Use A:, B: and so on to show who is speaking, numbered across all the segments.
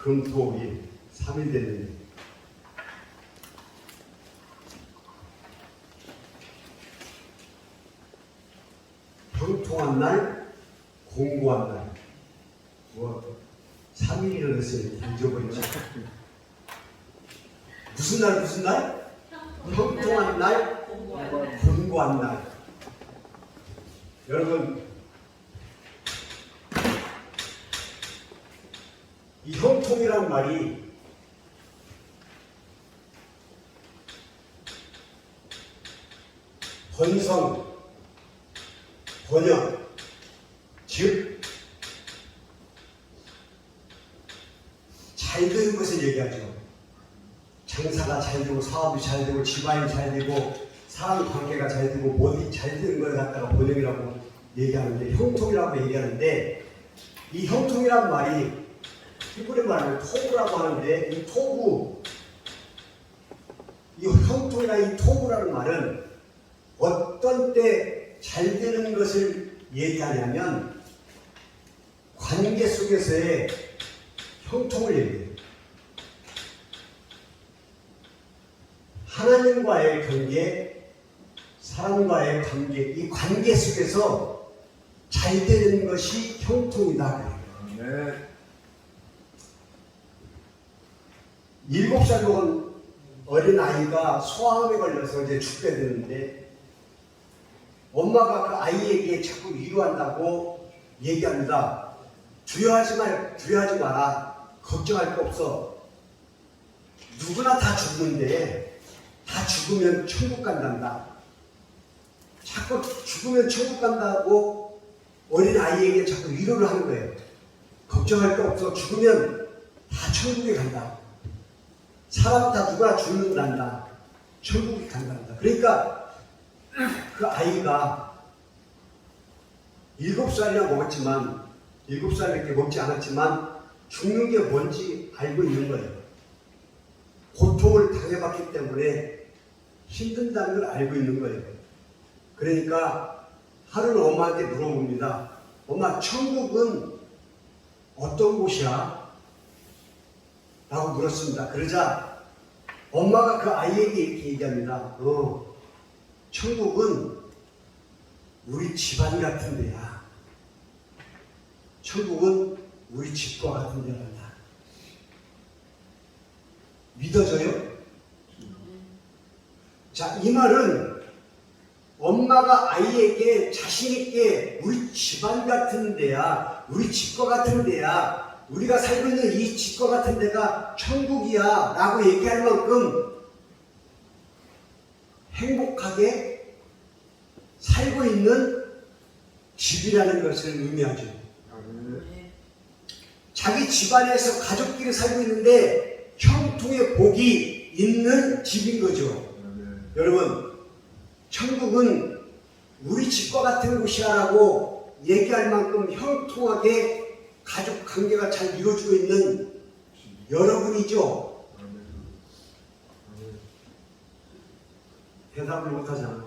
A: 금토일 3일 됐는데 형통한 날, 공고한 날. 뭐 3일이라고 했어요. 잊어버리죠. 무슨 날 무슨 날? 형통한 날, 공고한 날. 여러분 이 형통이란 말이 번성, 번영, 즉 잘 되는 것을 얘기하죠. 장사가 잘 되고 사업이 잘 되고 집안이 잘 되고 사람 관계가 잘 되고 뭐든지 잘 되는 걸 갖다가 번영이라고 얘기하는데, 형통이라고 얘기하는데, 이 형통이란 말이 히브리 말로 토부라고 하는데, 이 토부, 이 형통이나 이 토부라는 말은 어떤 때 잘 되는 것을 얘기하냐면 관계 속에서의 형통을 얘기해요. 하나님과의 관계, 사람과의 관계, 이 관계 속에서 잘 되는 것이 형통이다. 네. 7살 먹은 어린 아이가 소아암에 걸려서 이제 죽게 되는데, 엄마가 그 아이에게 자꾸 위로한다고 얘기합니다. 두려워하지 마라. 걱정할 거 없어. 누구나 다 죽는데 다 죽으면 천국 간단다. 자꾸 죽으면 천국 간다고 어린 아이에게 자꾸 위로를 하는 거예요. 걱정할 거 없어. 죽으면 다 천국에 간다. 사람 다 누구나 죽는단다. 천국에 간단다. 그러니까 그 아이가 7살이나 먹었지만, 7살밖에 먹지 않았지만 죽는 게 뭔지 알고 있는 거예요. 고통을 당해봤기 때문에 힘든다는 걸 알고 있는 거예요. 그러니까 하루는 엄마한테 물어봅니다. 엄마, 천국은 어떤 곳이야? 라고 물었습니다. 그러자 엄마가 그 아이에게 이렇게 얘기합니다. 천국은 우리 집안 같은 데야. 천국은 우리 집과 같은 데란다. 믿어져요? 자, 이 말은 엄마가 아이에게 자신있게 우리 집안 같은 데야, 우리 집과 같은 데야, 우리가 살고 있는 이 집과 같은 데가 천국이야 라고 얘기할 만큼 행복하게 살고 있는 집이라는 것을 의미하죠. 자기 집안에서 가족끼리 살고 있는데 형통의 복이 있는 집인 거죠. 여러분, 천국은 우리 집과 같은 곳이야 라고 얘기할 만큼 형통하게 가족 관계가 잘 이루어지고 있는 여러분이죠. 대답을 못하잖아.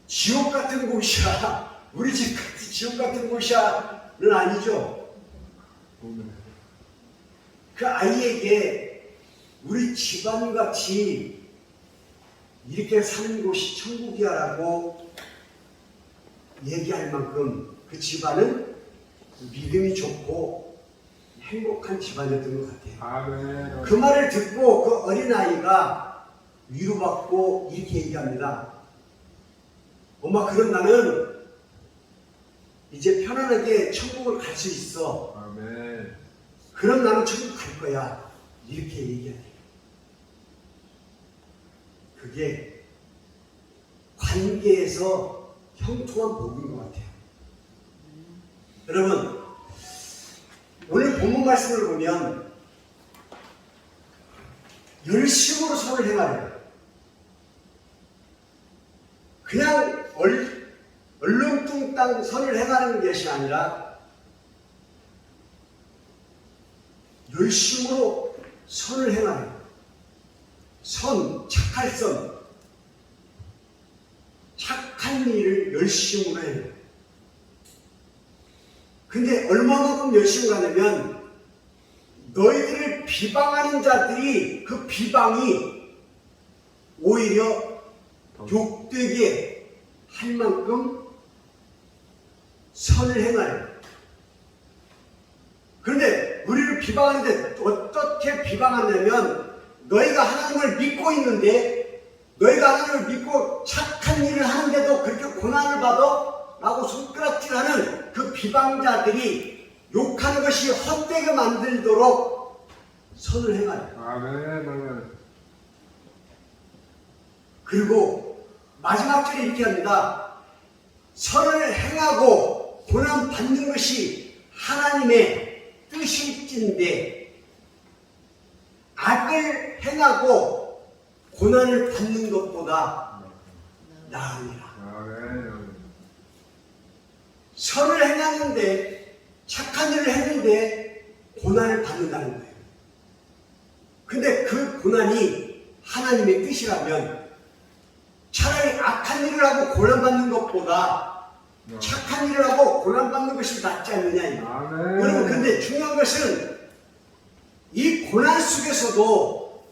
A: 지옥 같은 곳이야, 우리 집 같은 지옥 같은 곳이야는 아니죠. 그 아이에게 우리 집안같이 이렇게 사는 곳이 천국이야 라고 얘기할 만큼 그 집안은 믿음이 좋고 행복한 집안이었던 것 같아요. 그 말을 듣고 그 어린아이가 위로받고 이렇게 얘기합니다. 엄마, 그럼 나는 이제 편안하게 천국을 갈 수 있어. 그럼 나는 천국 갈 거야. 이렇게 얘기해요. 그게 관계에서 형통한 복인 것 같아요. 여러분, 오늘 본문 말씀을 보면 열심으로 선을 행하래요. 그냥 얼렁뚱땅 선을 행하는 것이 아니라 열심으로 선을 행하래요. 선, 착할 선, 착한 일을 열심으로 해요. 근데 얼마만큼 열심히 하냐면 너희들을 비방하는 자들이 그 비방이 오히려 욕되게 할 만큼 선을 행하여. 그런데 우리를 비방하는데 어떻게 비방하냐면 너희가 하나님을 믿고 있는데 너희가 하나님을 믿고 착한 일을 하는데도 그렇게 고난을 받아? 라고 손가락질하는 그 비방자들이 욕하는 것이 헛되게 만들도록 선을 행하여.
B: 아멘.
A: 그리고 마지막 절에 이렇게 합니다. 선을 행하고 고난 받는 것이 하나님의 뜻일진데 악을 행하고 고난을 받는 것보다 나으니라.
B: 아멘.
A: 선을 행하는데 착한 일을 했는데 고난을 받는다는 거예요. 근데 그 고난이 하나님의 뜻이라면 차라리 악한 일을 하고 고난받는 것보다 착한 일을 하고 고난받는 것이 낫지 않느냐.
B: 아멘.
A: 여러분, 근데 중요한 것은 이 고난 속에서도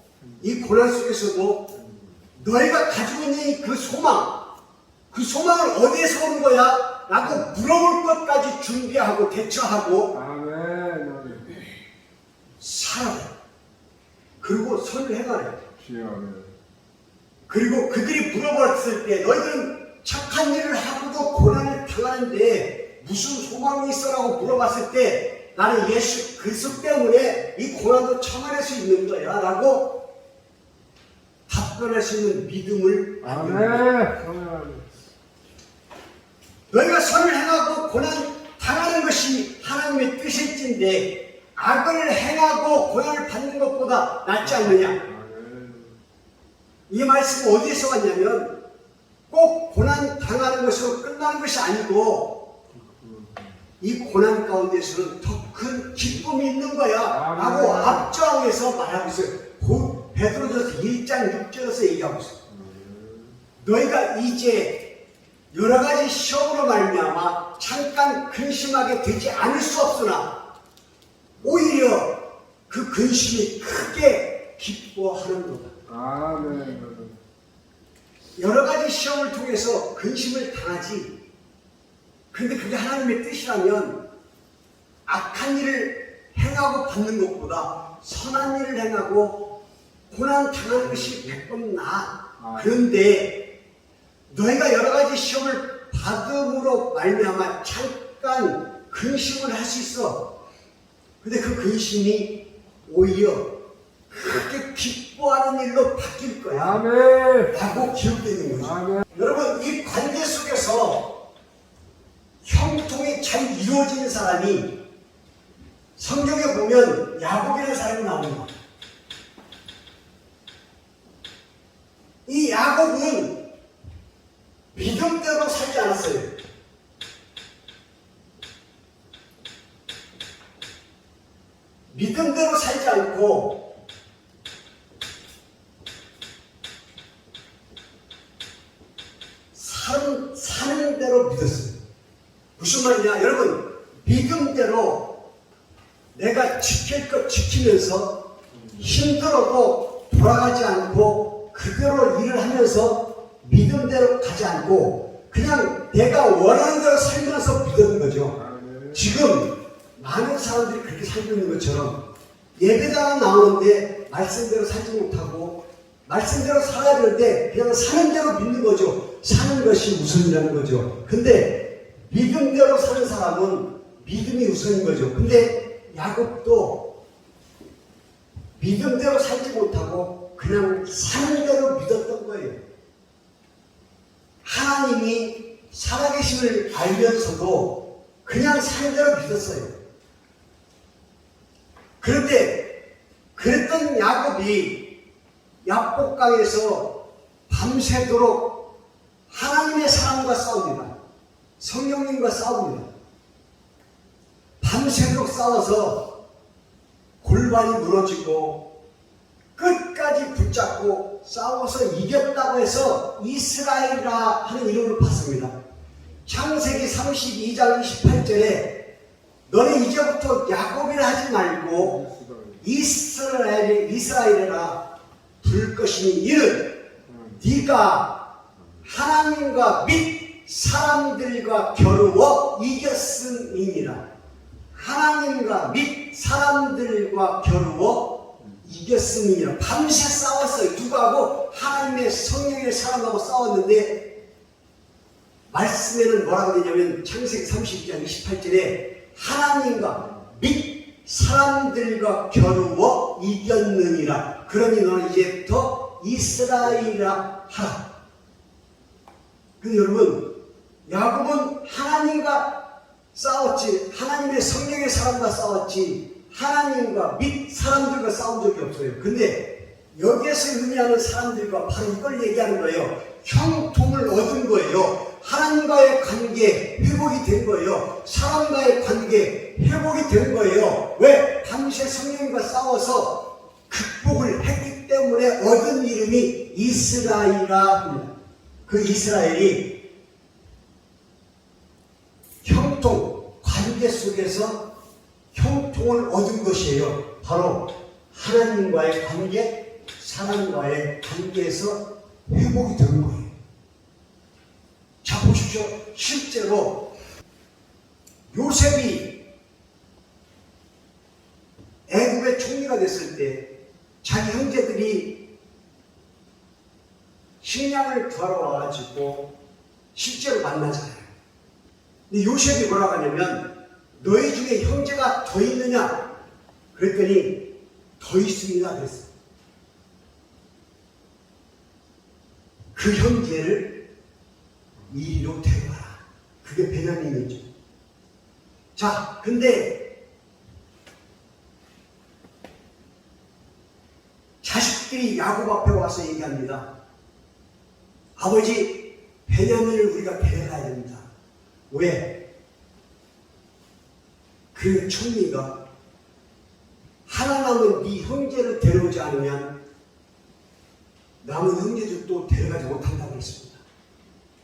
A: 너희가 가지고 있는 그 소망을 어디에서 온 거야? 라고 물어볼 것까지 준비하고 대처하고
B: 아멘.
A: 살아라. 그리고 선을 행하라.
B: 아멘.
A: 그리고 그들이 물어봤을 때 너희들은 착한 일을 하고도 고난을 당하는데 무슨 소망이 있어라고 물어봤을 때 나는 예수 그리스도 때문에 이 고난도 참아낼 수 있는 거야 라고 답변할 수 있는 믿음을
B: 아멘.
A: 너희가 선을 행하고 고난 당하는 것이 하나님의 뜻일진데 악을 행하고 고난을 받는 것보다 낫지 않느냐. 이 말씀은 어디에서 왔냐면 꼭 고난 당하는 것으로 끝나는 것이 아니고 이 고난 가운데서는 더 큰 기쁨이 있는 거야 라고 앞장에서 말하고 있어요. 곧 베드로전서 1장 6절에서 얘기하고 있어요. 너희가 이제 여러 가지 시험으로 말미암아 잠깐 근심하게 되지 않을 수 없으나 오히려 그 근심이 크게 기뻐하는 거다.
B: 아멘.
A: 여러 가지 시험을 통해서 근심을 당하지. 그런데 그게 하나님의 뜻이라면 악한 일을 행하고 받는 것보다 선한 일을 행하고 고난 당하는 것이 100번 나아. 그런데 너희가 여러 가지 시험을 받음으로 말미암아 잠깐 근심을 할 수 있어. 근데 그 근심이 오히려 그렇게 기뻐하는 일로 바뀔 거야.
B: 아멘.
A: 라고 기록되어 있는 거죠.
B: 아멘.
A: 여러분, 이 관계 속에서 형통이 잘 이루어지는 사람이 성경에 보면 야곱이라는 사람이 나옵니다. 이 야곱은 믿음대로 살지 않았어요. 믿음대로 살지 않고 사는 대로 믿었어요. 무슨 말이냐? 여러분, 믿음대로 내가 지킬 것 지키면서 힘들어도 돌아가지 않고 그대로 일을 하면서 믿음대로 가지 않고 그냥 내가 원하는 대로 살면서 믿는 거죠. 지금 많은 사람들이 그렇게 살고 있는 것처럼 예배당은 나오는데 말씀대로 살지 못하고 말씀대로 살아야 되는데 그냥 사는 대로 믿는 거죠. 사는 것이 우선이라는 거죠. 근데 믿음대로 사는 사람은 믿음이 우선인 거죠. 근데 야곱도 믿음대로 살지 못하고 그냥 사는 대로 믿었던 거예요. 하나님이 살아계심을 알면서도 그냥 사는 대로 믿었어요. 그런데 그랬던 야곱이 야복강에서 밤새도록 하나님의 사람과 싸웁니다. 성령님과 싸웁니다. 밤새도록 싸워서 골반이 무너지고 끝까지 붙잡고 싸워서 이겼다고 해서 이스라엘이라 하는 이름을 받습니다. 창세기 32장 28절에 너는 이제부터 야곱이라 하지 말고 이스라엘이라 부를 것이니 이는 네가 하나님과 및 사람들과 겨루어 이겼음이니라. 하나님과 및 사람들과 겨루어 이겼음이니라. 밤새 싸웠어요. 누구하고? 하나님의 성령의 사람하고 싸웠는데 말씀에는 뭐라고 되냐면 창세기 32장 28절에 하나님과 및 사람들과 겨루어 이겼느니라. 그러니 너는 이제부터 이스라엘이라 하라. 근데 여러분, 야곱은 하나님과 싸웠지, 하나님의 성령의 사람과 싸웠지, 하나님과 및 사람들과 싸운 적이 없어요. 근데 여기에서 의미하는 사람들과 바로 이걸 얘기하는 거예요. 형통을 얻은 거예요. 하나님과의 관계 회복이 된 거예요. 사람과의 관계 회복이 된 거예요. 왜? 당시에 성령과 싸워서 극복을 했기 때문에 얻은 이름이 이스라엘이라 합니다. 그 이스라엘이 형통, 관계 속에서 형통을 얻은 것이에요. 바로 하나님과의 관계, 사람과의 관계에서 회복이 되는 거예요. 자, 보십시오. 실제로 요셉이 애굽의 총리가 됐을 때 자기 형제들이 식량을 구하러 와가지고 실제로 만나잖아요. 근데 요셉이 뭐라고 하냐면 너희 중에 형제가 더 있느냐? 그랬더니 더 있습니다 그랬어요. 그 형제를 이리로 데려와라. 그게 베냐민이죠. 자, 근데 자식들이 야곱 앞에 와서 얘기합니다. 아버지, 베냐민을 우리가 데려가야 됩니다. 왜? 그 총리가 하나 남은 네 형제를 데려오지 않으면 남은 형제들도 데려가지 못한다고 했습니다.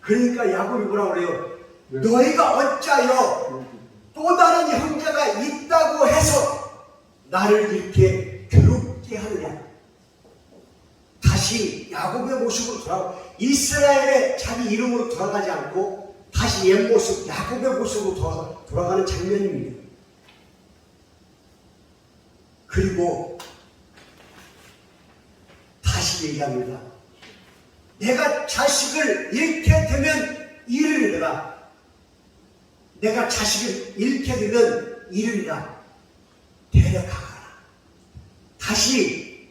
A: 그러니까 야곱이 뭐라고 그래요? 너희가 어찌하여 또 다른 형제가 있다고 해서 나를 이렇게 괴롭게 하느냐? 다시 야곱의 모습으로 이스라엘의 자기 이름으로 돌아가지 않고 다시 옛 모습, 야곱의 모습으로 돌아가는 장면입니다. 그리고 다시 얘기합니다. 내가 자식을 잃게 되면 잃으리라. 내가 자식을 잃게 되면 잃으리라. 데려가라. 다시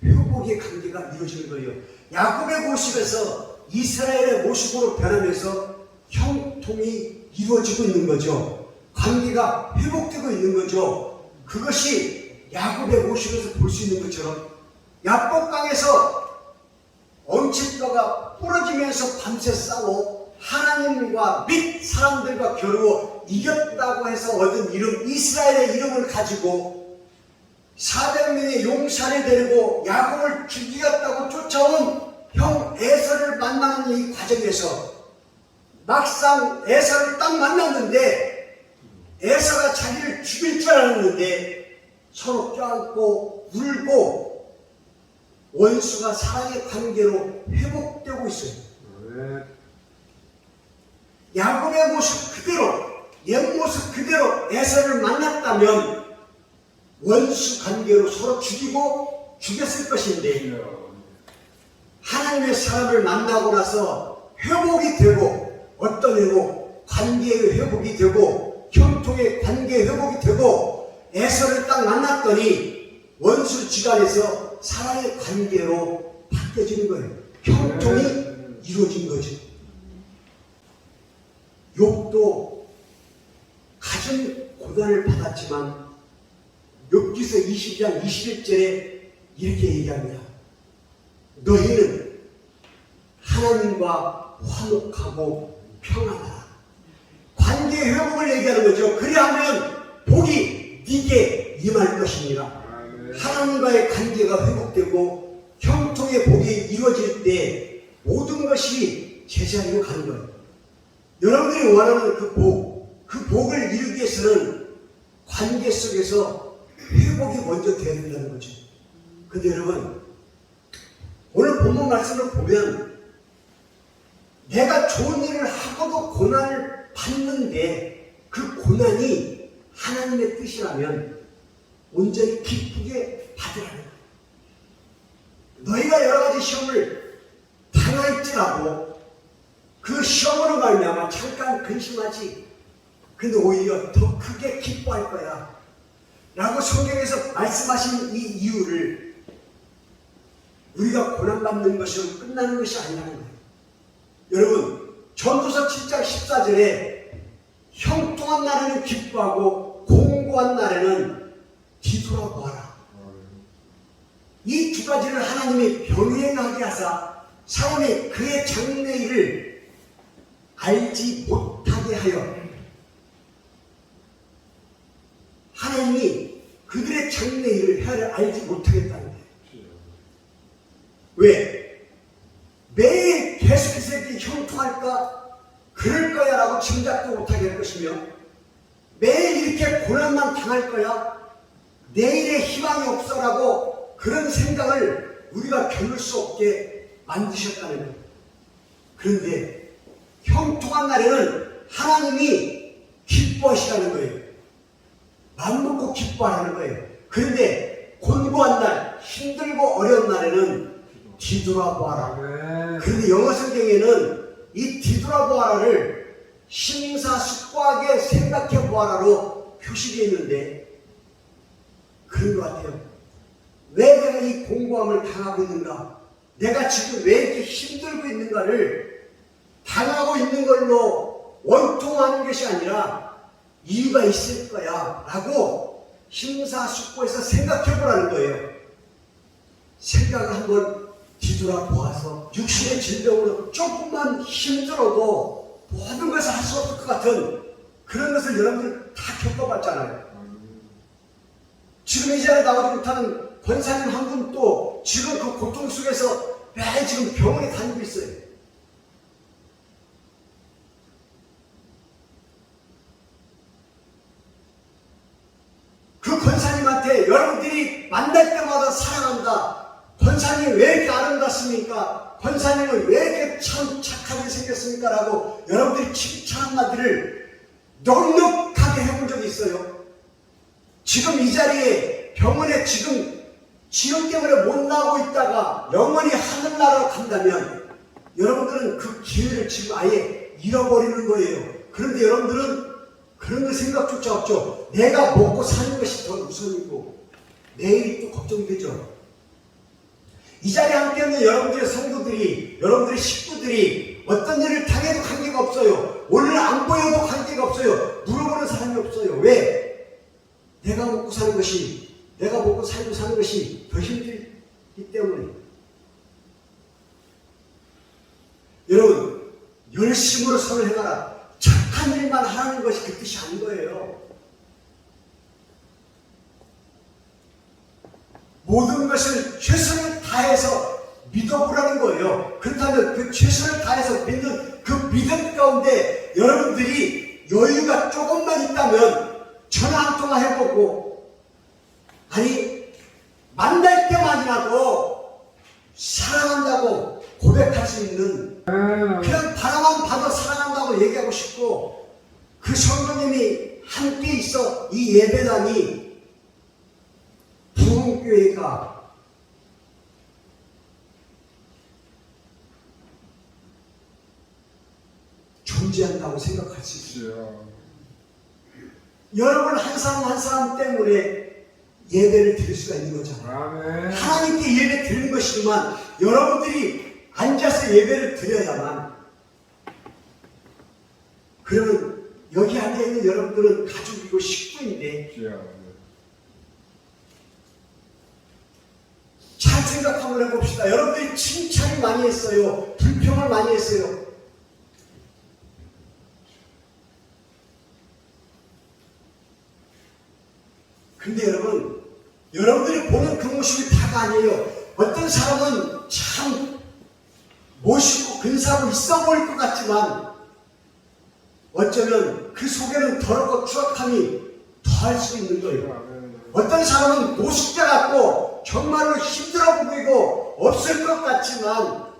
A: 회복의 관계가 이루어지는 거예요. 야곱의 모습에서 이스라엘의 모습으로 변하면서 형통이 이루어지고 있는 거죠. 관계가 회복되고 있는 거죠. 그것이 야곱의 모습에서 볼 수 있는 것처럼 야복강에서 엉칠뼈가 부러지면서 밤새 싸워 하나님과 및 사람들과 겨루어 이겼다고 해서 얻은 이름 이스라엘의 이름을 가지고 400명의 용사를 데리고 야곱을 죽이겠다고 쫓아온 형 에서를 만나는 이 과정에서 막상 에서를 딱 만났는데 에서가 자기를 죽일 줄 알았는데 서로 껴안고 울고 원수가 사랑의 관계로 회복되고 있어요. 야곱의 모습 그대로, 옛 모습 그대로 에서를 만났다면 원수 관계로 서로 죽이고 죽였을 것인데 하나님의 사람을 만나고 나서 회복이 되고 어떤 회복? 관계의 회복이 되고 형통의 관계의 회복이 되고 에서를 딱 만났더니 원수 지간에서 사랑의 관계로 바뀌어지는 거예요. 형통이 이루어진 거죠. 욥도 가진 고난을 받았지만 욥기서 20장 21절에 이렇게 얘기합니다. 너희는 하나님과 화목하고 평안하라. 관계 회복을 얘기하는 거죠. 그리하면 복이 네게 임할 것이니라. 하나님과의 관계가 회복되고 형통의 복이 이루어질 때 모든 것이 제자리로 가는 거예요. 여러분들이 원하는 그 복, 그 복을 이루기 위해서는 관계 속에서 회복이 먼저 돼야 된다는 거죠. 근데 여러분, 오늘 본문 말씀을 보면 내가 좋은 일을 하고도 고난을 받는데 그 고난이 하나님의 뜻이라면 온전히 기쁘게 받으라는 거예요. 너희가 여러 가지 시험을 당할지라도 그 시험으로 말미암아 잠깐 근심하지. 근데 오히려 더 크게 기뻐할 거야. 라고 성경에서 말씀하신 이 이유를 우리가 고난받는 것으로 끝나는 것이 아니라는 거예요. 여러분, 전도서 7장 14절에 형통한 날에는 기뻐하고 공고한 날에는 뒤돌아보아라. 이 두 가지를 하나님이 병행하게 하사 사람이 그의 장래일을 알지 못하게 하여 하나님이 그들의 장래일을 헤아려 알지 못하겠다는 거예요. 왜? 매일 계속해서 이렇게 형통할까? 그럴 거야 라고 짐작도 못하게 할 것이며 매일 이렇게 고난만 당할 거야? 내일의 희망이 없어라고 그런 생각을 우리가 겨눌 수 없게 만드셨다는 거예요. 그런데 형통한 날에는 하나님이 기뻐하시라는 거예요. 마음 먹고 기뻐하라는 거예요. 그런데 곤고한 날, 힘들고 어려운 날에는 뒤돌아보아라. 그런데 영어 성경에는 이 뒤돌아보아라를 심사숙고하게 생각해보아라로 표시되어 있는데 그런 것 같아요. 왜 내가 이 공고함을 당하고 있는가? 내가 지금 왜 이렇게 힘들고 있는가를 당하고 있는 걸로 원통하는 것이 아니라 이유가 있을 거야 라고 심사숙고해서 생각해보라는 거예요. 생각을 한번 뒤돌아보아서 육신의 질병으로 조금만 힘들어도 모든 것을 할 수 없을 것 같은 그런 것을 여러분들 다 겪어봤잖아요. 지금 이 자리에 나오지 못하는 권사님 한 분도 지금 그 고통 속에서 매일 지금 병원에 다니고 있어요. 그 권사님한테 여러분들이 만날 때마다 사랑한다. 권사님 왜 이렇게 아름답습니까? 권사님은 왜 이렇게 참 착하게 생겼습니까? 라고 여러분들이 칭찬 한마디를 넉넉하게 해본 적이 있어요. 지금 이 자리에 병원에 지금 지연 때문에 못 나오고 있다가 영원히 하늘나라로 간다면 여러분들은 그 기회를 지금 아예 잃어버리는 거예요. 그런데 여러분들은 그런 거 생각조차 없죠. 내가 먹고 사는 것이 더 우선이고 내일이 또 걱정되죠. 이 자리에 함께 있는 여러분들의 성도들이, 여러분들의 식구들이 어떤 일을 당해도 관계가 없어요. 오늘 안 보여도 관계가 없어요. 물어보는 사람이 없어요. 왜? 내가 먹고 사는 것이, 내가 먹고 살고 사는 것이 더 힘들기 때문에. 여러분, 열심으로 선을 행하라. 착한 일만 하는 것이 그 뜻이 아닌 거예요. 모든 것을 최선을 다해서 믿어보라는 거예요. 그렇다면 그 최선을 다해서 믿는 그 믿음 가운데 여러분들이 여유가 조금만 있다면 전화 한 통화 해보고, 아니 만날 때만이라도 사랑한다고 고백할 수 있는, 그냥 바라만 봐도 사랑한다고 얘기하고 싶고, 그 성도님이 함께 있어 이 예배당이 부흥교회가 존재한다고 생각할 수 있어요. 여러분 한 사람 한 사람 때문에 예배를 드릴 수가 있는 거잖아요. 하나님께 예배 드리는 것이지만 여러분들이 앉아서 예배를 드려야만, 그러면 여기 앉아있는 여러분들은 가족이고 식구인데 잘 생각 한번 해봅시다. 여러분들이 칭찬을 많이 했어요. 불평을 많이 했어요. 근데 여러분, 여러분들이 보는 그 모습이 다가 아니에요. 어떤 사람은 참 멋있고 근사하고 있어 보일 것 같지만 어쩌면 그 속에는 더럽고 추악함이 더할 수 있는 거예요. 어떤 사람은 노숙자 같고 정말로 힘들어 보이고 없을 것 같지만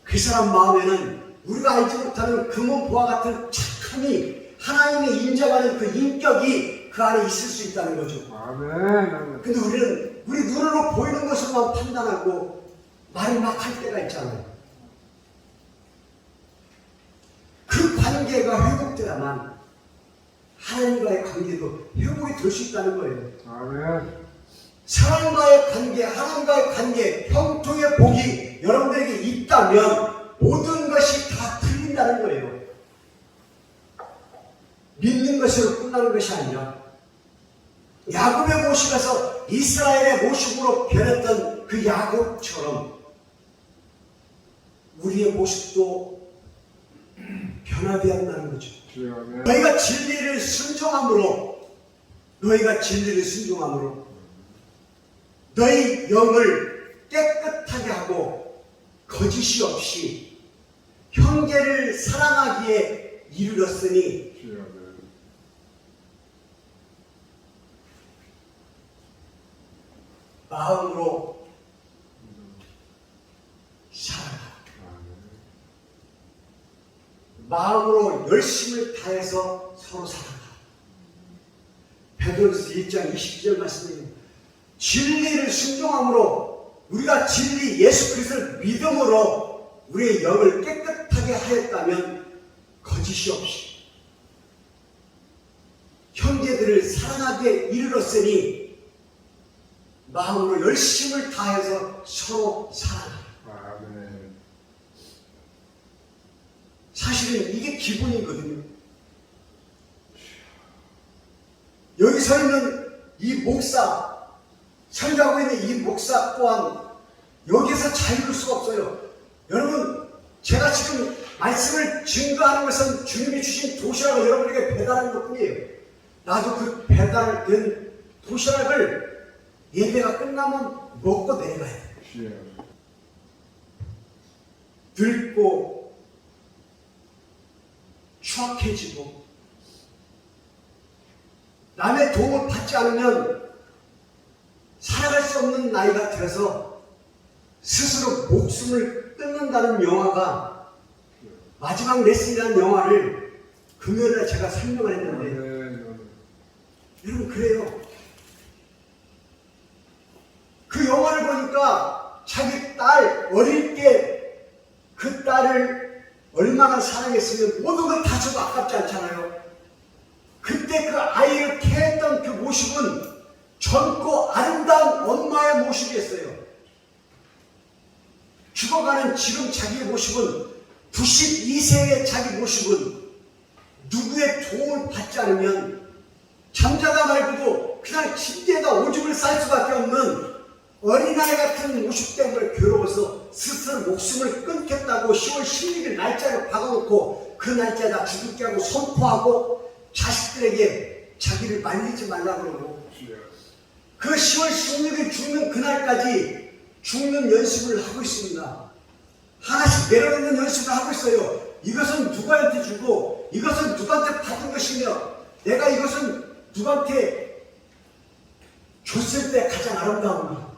A: 그 사람 마음에는 우리가 알지 못하는 금은보화 같은 착함이 하나님의 인정하는 그 인격이 그 안에 있을 수 있다는 거죠.
B: 아멘.
A: 근데 우리는 우리 눈으로 보이는 것을만 판단하고 말을 막 할 때가 있잖아요. 그 관계가 회복돼야만 하나님과의 관계도 회복이 될 수 있다는 거예요.
B: 아멘.
A: 사람과의 관계, 하나님과의 관계, 형통의 복이 여러분들에게 있다면 모든 것이 다 풀린다는 거예요. 믿는 것으로 끝나는 것이 아니라 야곱의 모습에서 이스라엘의 모습으로 변했던 그 야곱처럼 우리의 모습도 변화되어야 한다는 거죠.
B: 아멘.
A: 너희가 진리를 순종함으로 너희 영을 깨끗하게 하고 거짓이 없이 형제를 사랑하기에 이르렀으니 마음으로 살아라. 마음으로 열심을 다해서 서로 살아라. 베드로서 1장 22절 말씀이에요. 진리를 순종함으로 우리가 진리 예수 그리스도를 믿음으로 우리의 영을 깨끗하게 하였다면 거짓이 없이 형제들을 사랑하기에 이르렀으니 마음으로 열심을 다해서 서로 사랑하라.
B: 아멘.
A: 사실은 이게 기본이거든요. 여기 서 있는 이 목사, 설교하고 있는 이 목사 또한 여기에서 자유로울 수가 없어요. 여러분, 제가 지금 말씀을 증거하는 것은 주님이 주신 도시락을 여러분에게 배달하는 것 뿐이에요. 나도 그 배달된 도시락을 예배가 끝나면 먹고 내려가야 돼요. 늙고 추악해지고 남의 도움을 받지 않으면 살아갈 수 없는 나이가 들어서 스스로 목숨을 끊는다는 영화가 마지막 레슨이라는 영화를 금요일에 제가 설명을 했는데 여러분 그래요. 그 영화를 보니까 자기 딸 어릴 때 그 딸을 얼마나 사랑했으면 모든 걸 다 줘도 아깝지 않잖아요. 그때 그 아이를 케어했던 그 모습은 젊고 아름다운 엄마의 모습이었어요. 죽어가는 지금 자기의 모습은 92세의 자기 모습은 누구의 도움을 받지 않으면 잠자다 말고도 그냥 침대에다 오줌을 쌀 수밖에 없는 어린아이 같은 모습 때문에 괴로워서 스스로 목숨을 끊겠다고 10월 16일 날짜를 박아놓고 그 날짜에다 죽을게 하고 선포하고 자식들에게 자기를 말리지 말라고 그러고 그 10월 16일 죽는 그날까지 죽는 연습을 하고 있습니다. 하나씩 내려놓는 연습을 하고 있어요. 이것은 누구한테 주고 이것은 누구한테 받은 것이며 내가 이것은 누구한테 줬을 때 가장 아름다운가.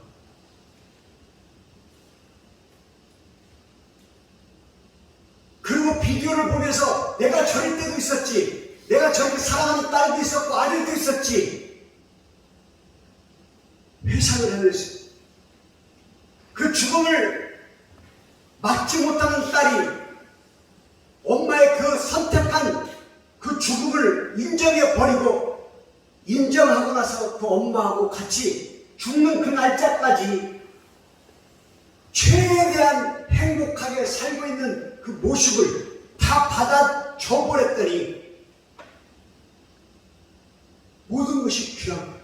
A: 그리고 비디오를 보면서 내가 저럴 때도 있었지. 내가 저렇게 사랑하는 딸도 있었고 아들도 있었지. 회상을 하면서 그 죽음을 막지 못하는 딸이 엄마의 그 선택한 그 죽음을 인정해버리고 인정하고 나서 그 엄마하고 같이 죽는 그 날짜까지 최대한 행복하게 살고 있는 그 모습을 다 받아줘 버렸더니 모든 것이 귀한 거예요.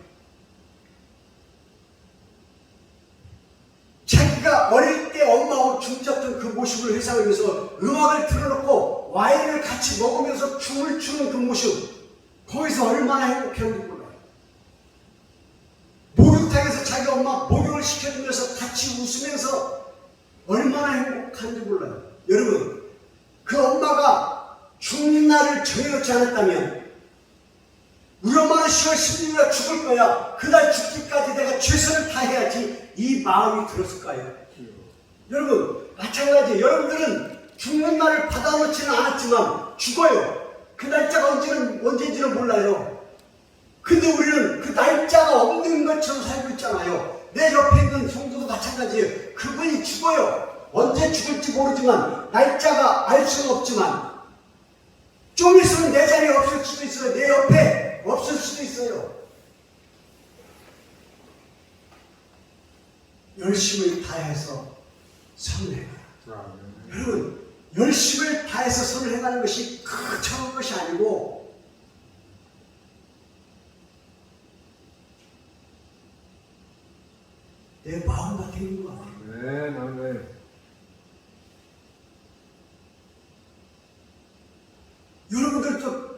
A: 자기가 어릴 때 엄마하고 춤췄던 그 모습을 회상하면서 음악을 틀어놓고 와인을 같이 먹으면서 춤을 추는 그 모습, 거기서 얼마나 행복했는지 몰라요. 목욕탕에서 자기 엄마 목욕을 시켜주면서 같이 웃으면서 얼마나 행복한지 몰라요. 여러분, 그 엄마가 죽는 날을 정해놓지 않았다면 우리 엄마는 10월 16일에 죽을 거야. 그날 죽기까지 내가 최선을 다해야지 이 마음이 들었을까요? 여러분 마찬가지. 여러분들은 죽는 날을 받아놓지는 않았지만 죽어요. 그 날짜가 언제인지는 몰라요. 근데 우리는 그 날짜가 없는 것처럼 살고 있잖아요. 내 옆에 있는 성도도 마찬가지예요. 그분이 죽어요. 언제 죽을지 모르지만 날짜가 알 수는 없지만 좀 있으면 내 자리에 없을 수도 있어요. 내 옆에 없을 수도 있어요. 열심을 다해서 선을 해가라. 여러분 열심을 다해서 선을 해가는 것이 거창한 것이 아니고 내 마음 같은 있는 것 같아요.
B: 아멘, 아멘.
A: 여러분들도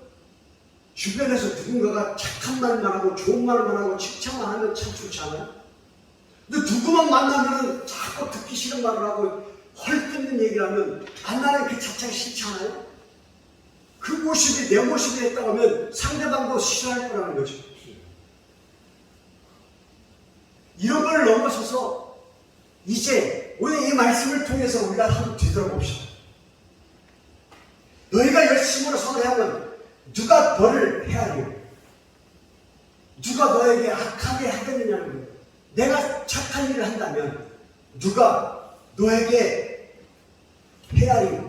A: 주변에서 누군가가 착한 말만 하고 좋은 말만 하고 칭찬만 하면 참 좋지 않아요? 근데 누구만 만나면 자꾸 듣기 싫은 말을 하고 헐뜯는 얘기를 하면 만나는 그 자체가 싫지 않아요? 그 모습이 내 모습이 됐다고 하면 상대방도 싫어할 거라는 거죠. 이런 걸 넘어서서 이제 오늘 이 말씀을 통해서 우리가 한번 뒤돌아봅시다. 너희가 열심으로 선을 하면 누가 너를 헤아리고 누가 너에게 악하게 하겠느냐는 거예요. 내가 착한 일을 한다면 누가 너에게 헤아리고